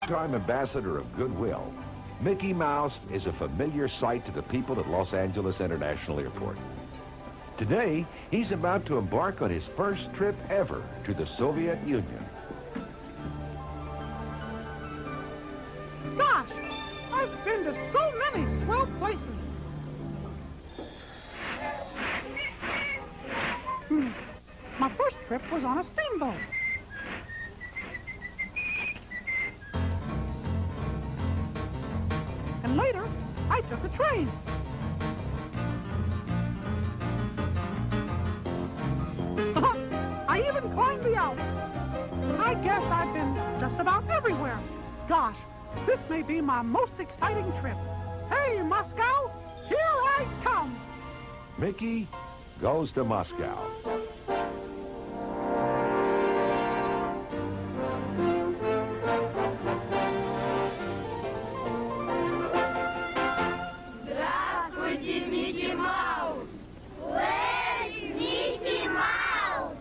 Time ambassador of goodwill, Mickey Mouse is a familiar sight to the people at Los Angeles International Airport. Today, he's about to embark on his first trip ever to the Soviet Union. Gosh, I've been to so many swell places. My first trip was on a steamboat. And later, I took a train. I even climbed the Alps. I guess I've been just about everywhere. Gosh, this may be my most exciting trip. Hey, Moscow, here I come. Mickey goes to Moscow. Здравствуйте, Mickey Mouse! Where's Mickey Mouse?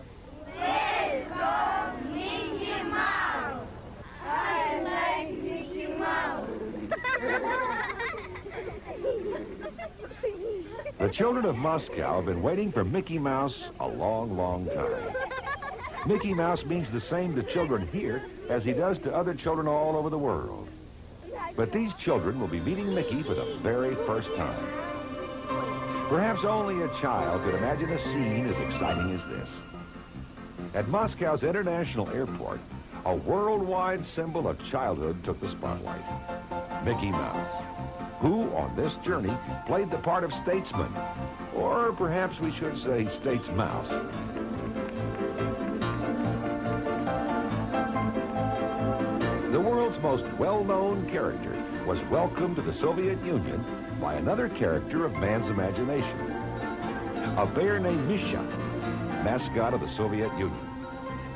Welcome, Mickey Mouse! I like Mickey Mouse! The children of Moscow have been waiting for Mickey Mouse a long, long time. Mickey Mouse means the same to children here as he does to other children all over the world. But these children will be meeting Mickey for the very first time. Perhaps only a child could imagine a scene as exciting as this. At Moscow's International Airport, a worldwide symbol of childhood took the spotlight. Mickey Mouse, who on this journey played the part of statesman, or perhaps we should say statesmouse. The world's most well-known character was welcomed to the Soviet Union by another character of man's imagination, a bear named Misha, mascot of the Soviet Union,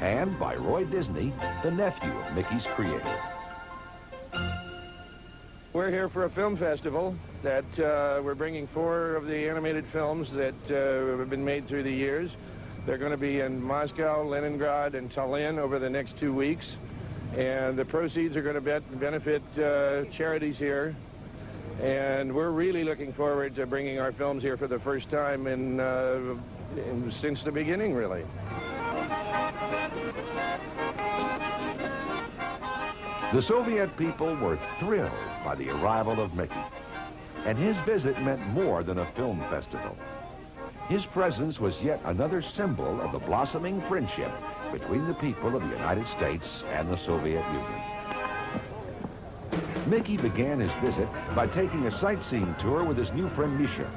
and by Roy Disney, the nephew of Mickey's creator. We're here for a film festival that we're bringing 4 of the animated films that have been made through the years. They're going to be in Moscow, Leningrad, and Tallinn over the next 2 weeks. And the proceeds are going to benefit charities here. And we're really looking forward to bringing our films here for the first time since the beginning, really. The Soviet people were thrilled by the arrival of Mickey, and his visit meant more than a film festival. His presence was yet another symbol of the blossoming friendship between the people of the United States and the Soviet Union. Mickey began his visit by taking a sightseeing tour with his new friend Misha.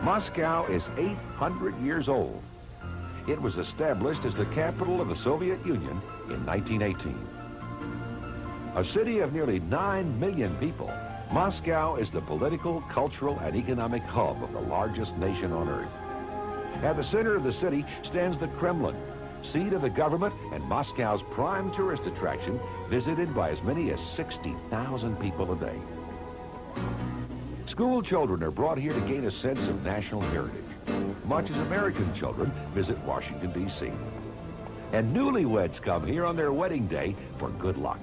Moscow is 800 years old. It was established as the capital of the Soviet Union in 1918. A city of nearly 9 million people, Moscow is the political, cultural, and economic hub of the largest nation on earth. At the center of the city stands the Kremlin, seat of the government and Moscow's prime tourist attraction, visited by as many as 60,000 people a day. School children are brought here to gain a sense of national heritage, much as American children visit Washington, D.C. And newlyweds come here on their wedding day for good luck.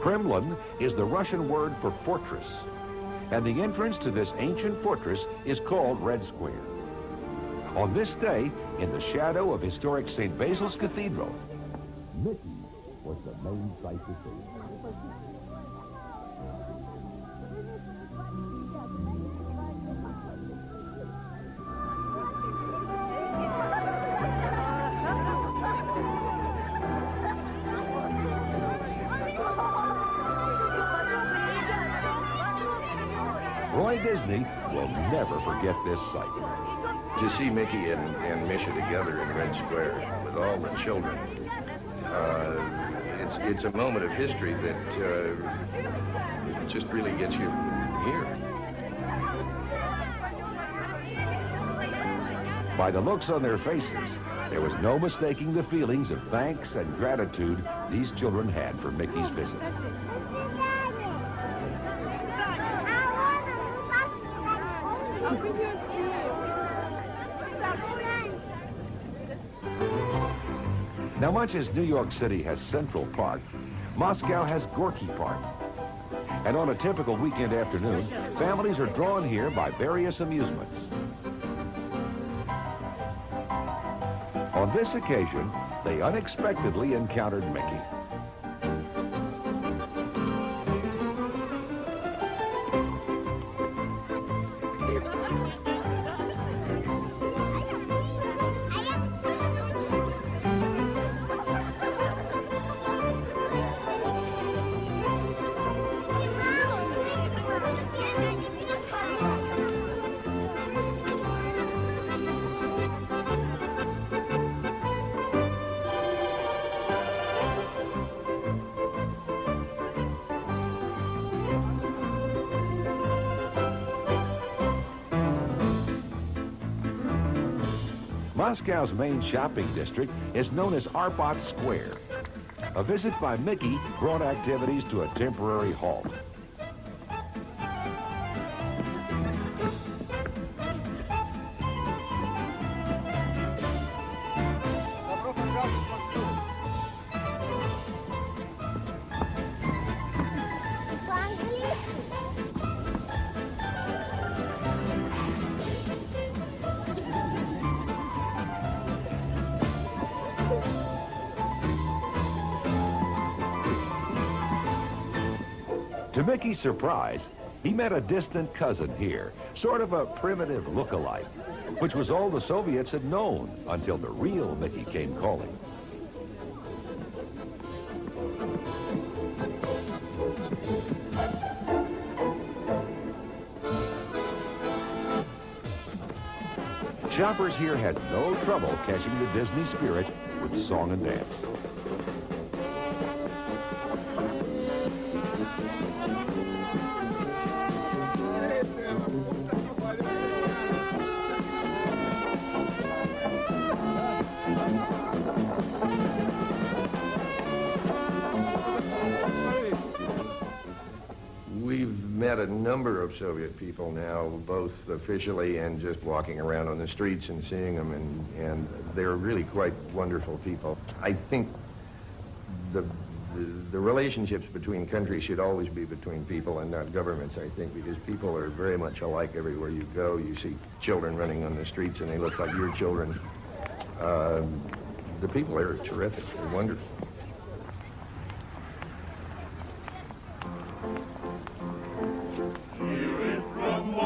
Kremlin is the Russian word for fortress, and the entrance to this ancient fortress is called Red Square. On this day, in the shadow of historic St. Basil's Cathedral, Mickey was the main sight to see. Roy Disney will never forget this sight. To see Mickey and Misha together in Red Square with all the children, it's a moment of history that just really gets you here. By the looks on their faces, there was no mistaking the feelings of thanks and gratitude these children had for Mickey's visit. Now, much as New York City has Central Park, Moscow has Gorky Park. And on a typical weekend afternoon, families are drawn here by various amusements. On this occasion, they unexpectedly encountered Mickey. Moscow's main shopping district is known as Arbat Square. A visit by Mickey brought activities to a temporary halt. To Mickey's surprise, he met a distant cousin here, sort of a primitive look-alike, which was all the Soviets had known until the real Mickey came calling. Shoppers here had no trouble catching the Disney spirit with song and dance. We've met a number of Soviet people now, both officially and just walking around on the streets and seeing them, and they're really quite wonderful people. I think the relationships between countries should always be between people and not governments, I think, because people are very much alike everywhere you go. You see children running on the streets and they look like your children. The people there are terrific. They're wonderful.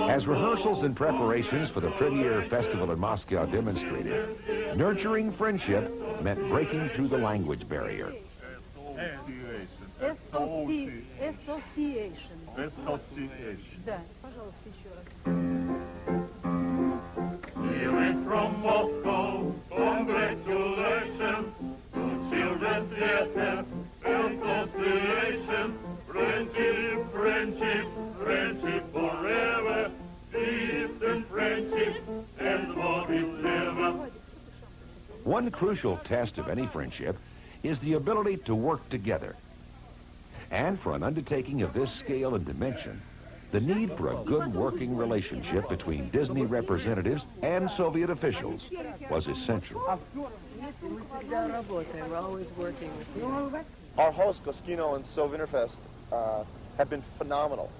As rehearsals and preparations for the Prettier Festival in Moscow demonstrated, nurturing friendship meant breaking through the language barrier. Да, пожалуйста, еще раз. From Moscow, congratulations to children's theater, association, friendship, friendship, friendship forever, distant friendship, and what is ever. One crucial test of any friendship is the ability to work together. And for an undertaking of this scale and dimension, the need for a good working relationship between Disney representatives and Soviet officials was essential. We're always working. Our hosts, Goskino and Sovinterfest, have been phenomenal.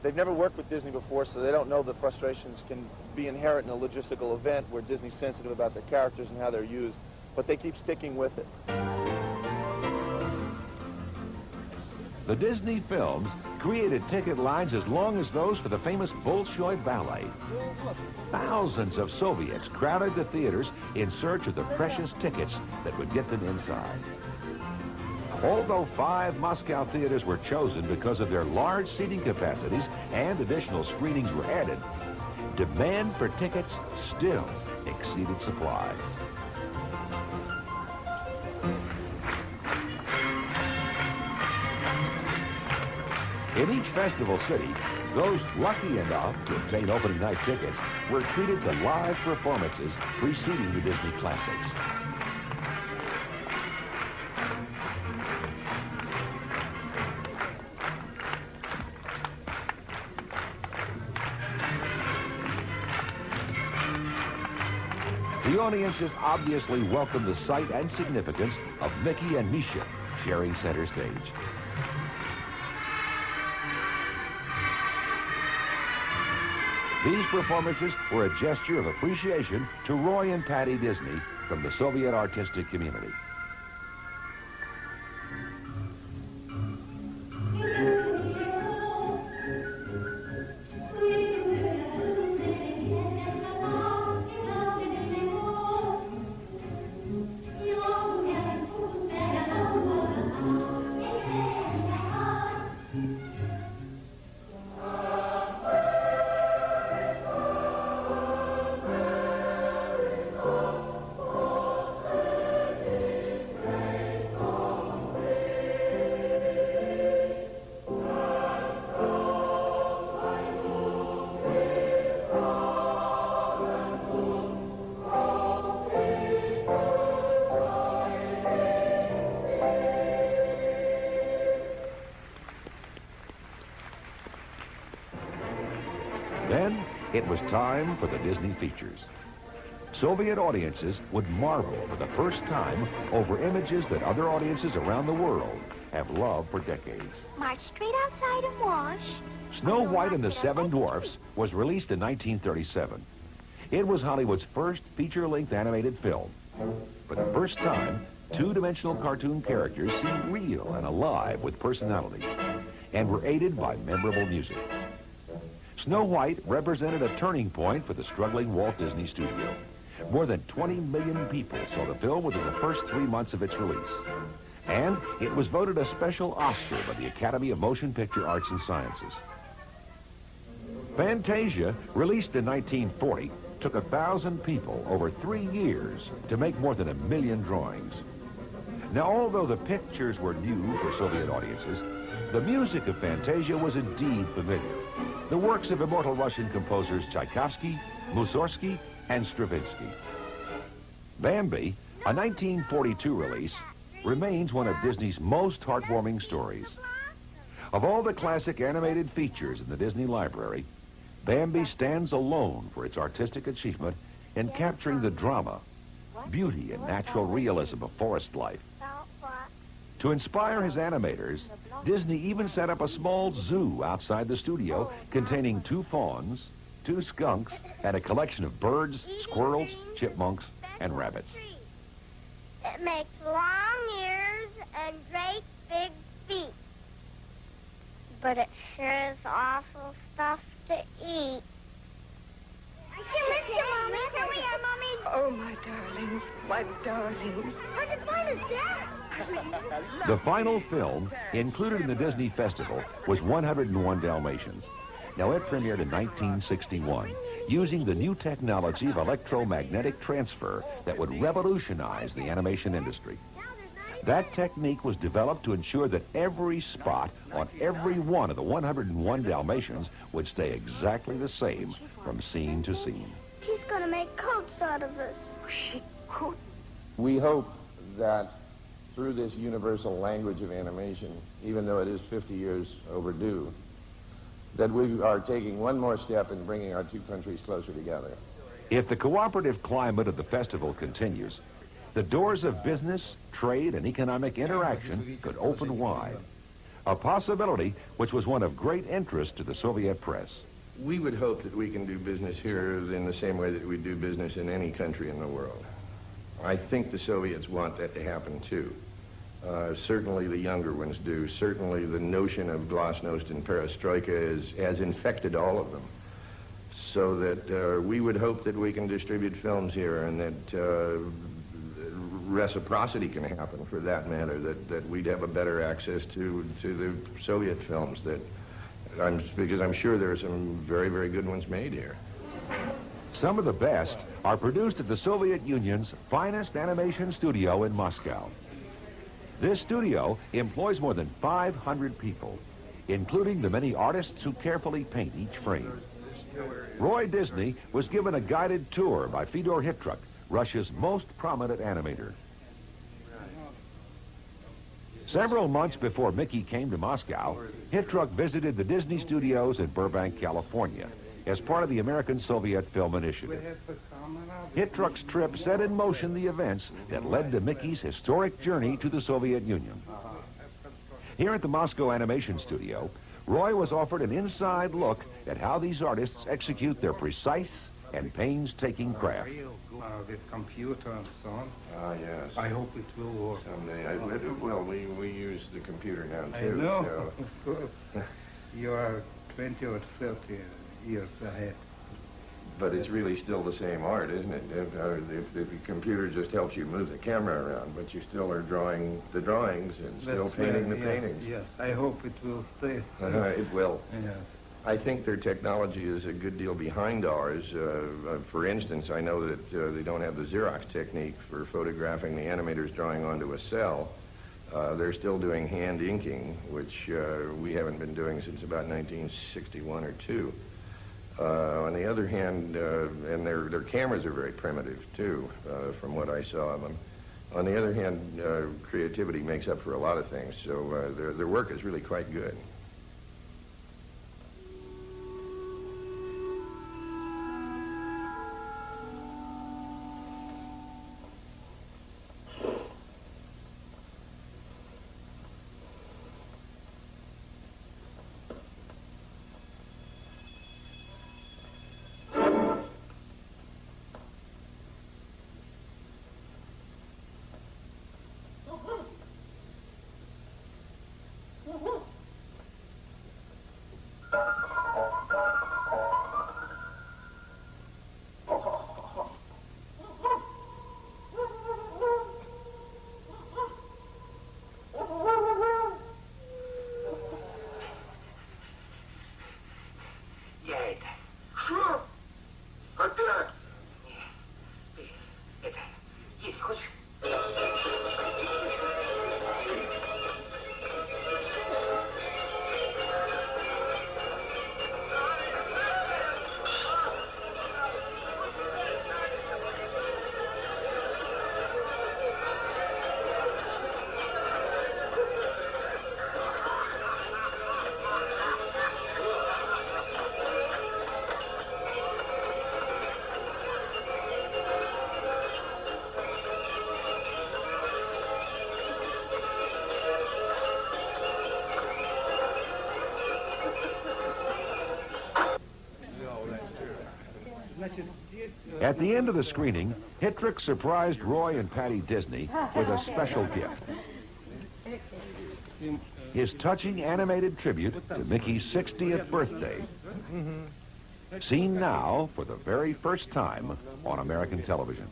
They've never worked with Disney before, so they don't know the frustrations can be inherent in a logistical event where Disney's sensitive about their characters and how they're used, but they keep sticking with it. The Disney films created ticket lines as long as those for the famous Bolshoi Ballet. Thousands of Soviets crowded the theaters in search of the precious tickets that would get them inside. Although 5 Moscow theaters were chosen because of their large seating capacities and additional screenings were added, demand for tickets still exceeded supply. In each festival city, those lucky enough to obtain opening night tickets were treated to live performances preceding the Disney classics. The The audiences obviously welcomed the sight and significance of Mickey and Misha sharing center stage. These performances were a gesture of appreciation to Roy and Patty Disney from the Soviet artistic community. Then it was time for the Disney features. Soviet audiences would marvel for the first time over images that other audiences around the world have loved for decades. March straight outside and wash. Snow White and the Seven Dwarfs was released in 1937. It was Hollywood's first feature-length animated film. For the first time, two-dimensional cartoon characters seemed real and alive with personalities and were aided by memorable music. Snow White represented a turning point for the struggling Walt Disney Studio. More than 20 million people saw the film within the first 3 months of its release. And it was voted a special Oscar by the Academy of Motion Picture Arts and Sciences. Fantasia, released in 1940, took 1,000 people over 3 years to make more than 1 million drawings. Now, although the pictures were new for Soviet audiences, the music of Fantasia was indeed familiar. The works of immortal Russian composers Tchaikovsky, Mussorgsky, and Stravinsky. Bambi, a 1942 release, remains one of Disney's most heartwarming stories. Of all the classic animated features in the Disney library, Bambi stands alone for its artistic achievement in capturing the drama, beauty, and natural realism of forest life. To inspire his animators, Disney even set up a small zoo outside the studio containing 2 fawns, 2 skunks, and a collection of birds, squirrels, chipmunks, and rabbits. It makes long ears and great big feet. But it sure is awful stuff to eat. Mr. Mommy, here we are, Mommy. Oh, my darlings, my darlings. How'd you find us, Dad? The final film included in the Disney Festival was 101 Dalmatians. Now, it premiered in 1961, using the new technology of electromagnetic transfer that would revolutionize the animation industry. That technique was developed to ensure that every spot on every one of the 101 Dalmatians would stay exactly the same from scene to scene. She's gonna make coats out of us. She couldn't. We hope that through this universal language of animation, even though it is 50 years overdue, that we are taking one more step in bringing our 2 countries closer together. If the cooperative climate of the festival continues, the doors of business, trade, and economic interaction could open wide. A possibility which was one of great interest to the Soviet press. We would hope that we can do business here in the same way that we do business in any country in the world. I think the Soviets want that to happen too. Certainly the younger ones do. Certainly the notion of glasnost and perestroika has infected all of them. So that we would hope that we can distribute films here and that reciprocity can happen, for that matter, that we'd have a better access to the Soviet films, because I'm sure there are some very, very good ones made here. Some of the best are produced at the Soviet Union's finest animation studio in Moscow. This studio employs more than 500 people, including the many artists who carefully paint each frame. Roy Disney was given a guided tour by Fyodor Hitruk, Russia's most prominent animator. Several months before Mickey came to Moscow, Hitruk visited the Disney studios in Burbank, California, as part of the American-Soviet Film Initiative. Hit Truck's trip set in motion the events that led to Mickey's historic journey to the Soviet Union. Here at the Moscow Animation Studio, Roy was offered an inside look at how these artists execute their precise and painstaking craft. With computer and so on. Ah, yes. I hope it will work. Someday. Well, we use the computer now, I too. know, So. of course. You are 20 or 30 years ahead. But it's really still the same art, isn't it? If the computer just helps you move the camera around, but you still are drawing the drawings and still painting the paintings. Yes, I hope it will stay. It will. Yes. I think their technology is a good deal behind ours. For instance, I know that they don't have the Xerox technique for photographing the animators drawing onto a cell. They're still doing hand inking, which we haven't been doing since about 1961 or 2. On the other hand, and their cameras are very primitive, too, from what I saw of them. On the other hand, creativity makes up for a lot of things, so their work is really quite good. At the end of the screening, Hittrick surprised Roy and Patty Disney with a special gift. His touching animated tribute to Mickey's 60th birthday. Seen now for the very first time on American television.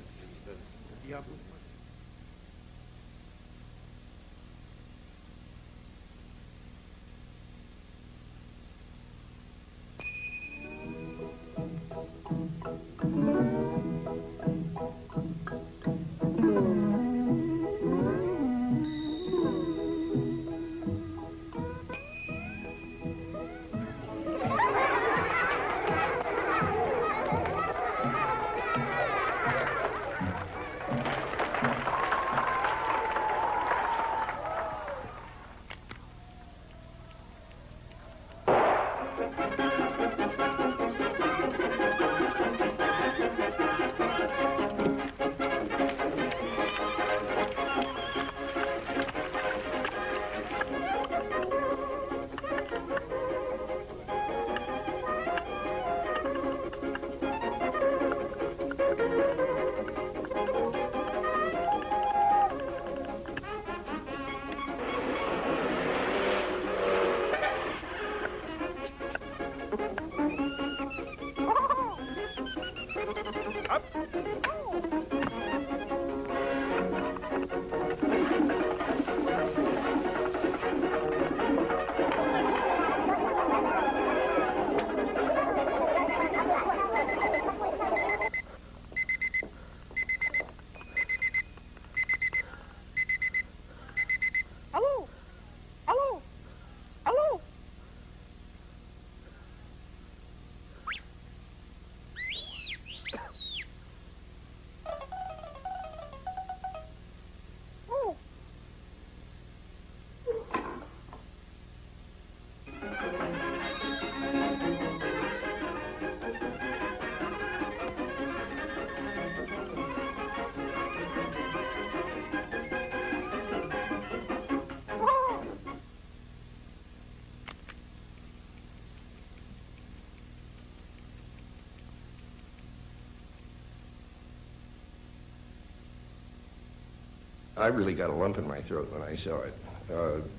I really got a lump in my throat when I saw it.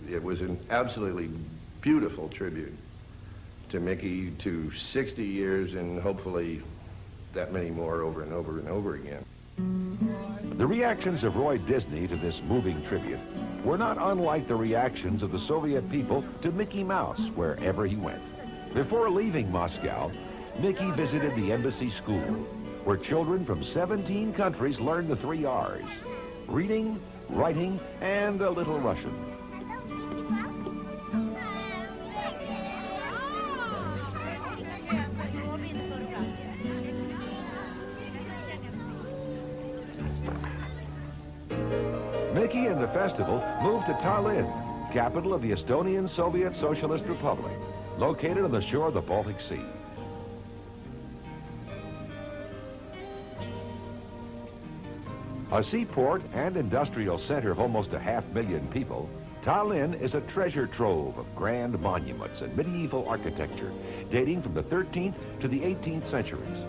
It was an absolutely beautiful tribute to Mickey, to 60 years and hopefully that many more over and over and over again. The reactions of Roy Disney to this moving tribute were not unlike the reactions of the Soviet people to Mickey Mouse wherever he went. Before leaving Moscow, Mickey visited the embassy school, where children from 17 countries learned the 3 R's: reading, writing, and a little Russian. Mickey and the festival moved to Tallinn, capital of the Estonian Soviet Socialist Republic, located on the shore of the Baltic Sea. A seaport and industrial center of almost 500,000 people, Tallinn is a treasure trove of grand monuments and medieval architecture dating from the 13th to the 18th centuries.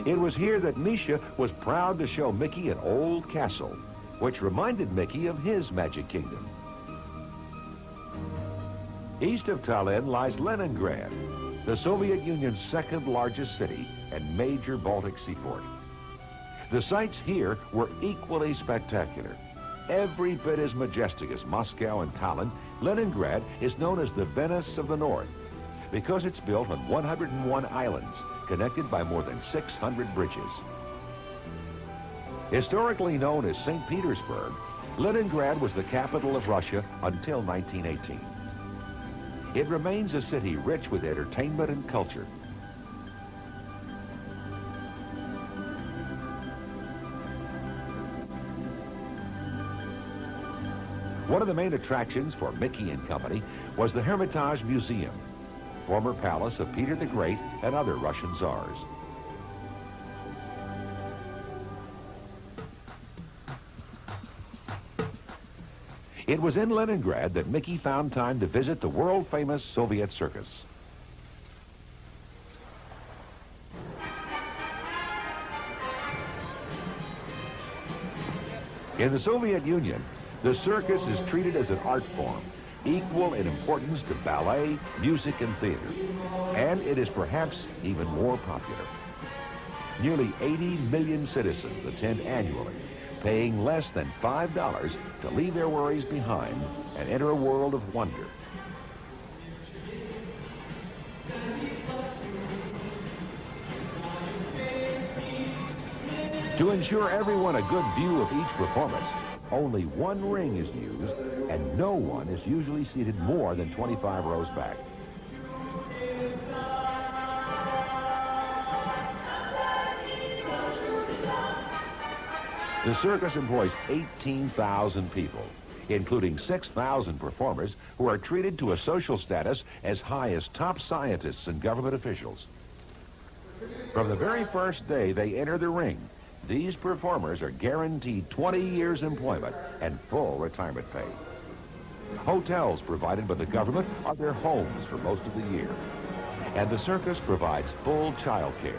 It was here that Misha was proud to show Mickey an old castle, which reminded Mickey of his magic kingdom. East of Tallinn lies Leningrad, the Soviet Union's second largest city and major Baltic seaport. The sights here were equally spectacular. Every bit as majestic as Moscow and Tallinn, Leningrad is known as the Venice of the North because it's built on 101 islands, connected by more than 600 bridges. Historically known as St. Petersburg, Leningrad was the capital of Russia until 1918. It remains a city rich with entertainment and culture. One of the main attractions for Mickey and Company was the Hermitage Museum, former palace of Peter the Great and other Russian czars. It was in Leningrad that Mickey found time to visit the world-famous Soviet circus. In the Soviet Union, the circus is treated as an art form, equal in importance to ballet, music, and theater. And it is perhaps even more popular. Nearly 80 million citizens attend annually, paying less than $5 to leave their worries behind and enter a world of wonder. To ensure everyone a good view of each performance, only one ring is used, and no one is usually seated more than 25 rows back. The circus employs 18,000 people, including 6,000 performers who are treated to a social status as high as top scientists and government officials. From the very first day they enter the ring, these performers are guaranteed 20 years employment and full retirement pay. Hotels provided by the government are their homes for most of the year, and the circus provides full child care.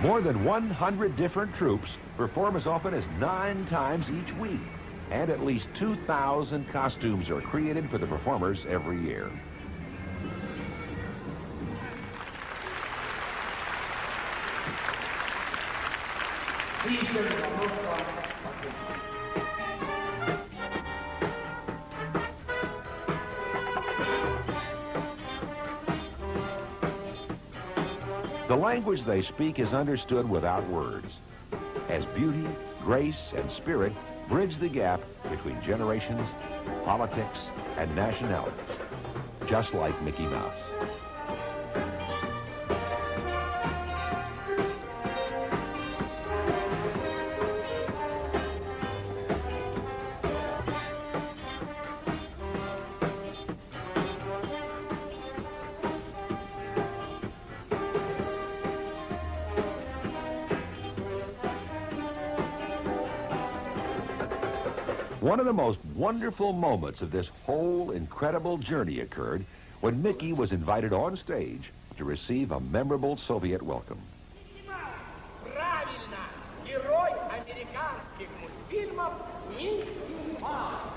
More than 100 different troupes perform as often as 9 times each week, and at least 2,000 costumes are created for the performers every year. The language they speak is understood without words, as beauty, grace, and spirit bridge the gap between generations, politics, and nationalities, just like Mickey Mouse. One of the most wonderful moments of this whole incredible journey occurred when Mickey was invited on stage to receive a memorable Soviet welcome. Правильно! Герой американских мультфильмов Микки Маус.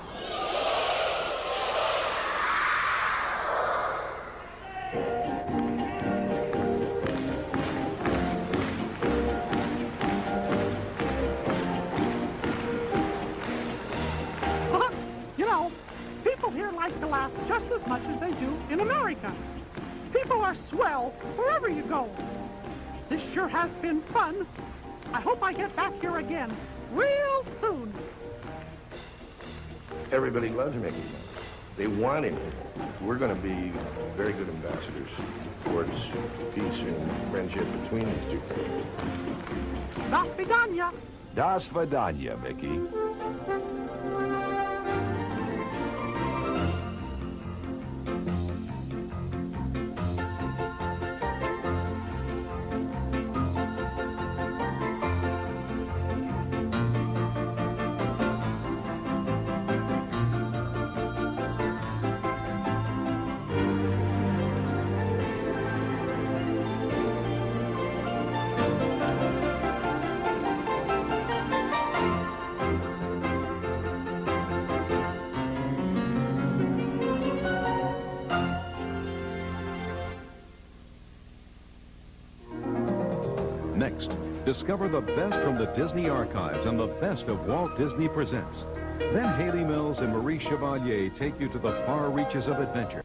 You know, people here like to laugh just as much as they do in America. People are swell wherever you go. This sure has been fun. I hope I get back here again real soon. Everybody loves Mickey Mouse. They want him. We're going to be very good ambassadors towards peace and friendship between these two countries. До свидания. До свидания, Mickey. Next, discover the best from the Disney archives and the best of Walt Disney Presents. Then Haley Mills and Marie Chevalier take you to the far reaches of adventure.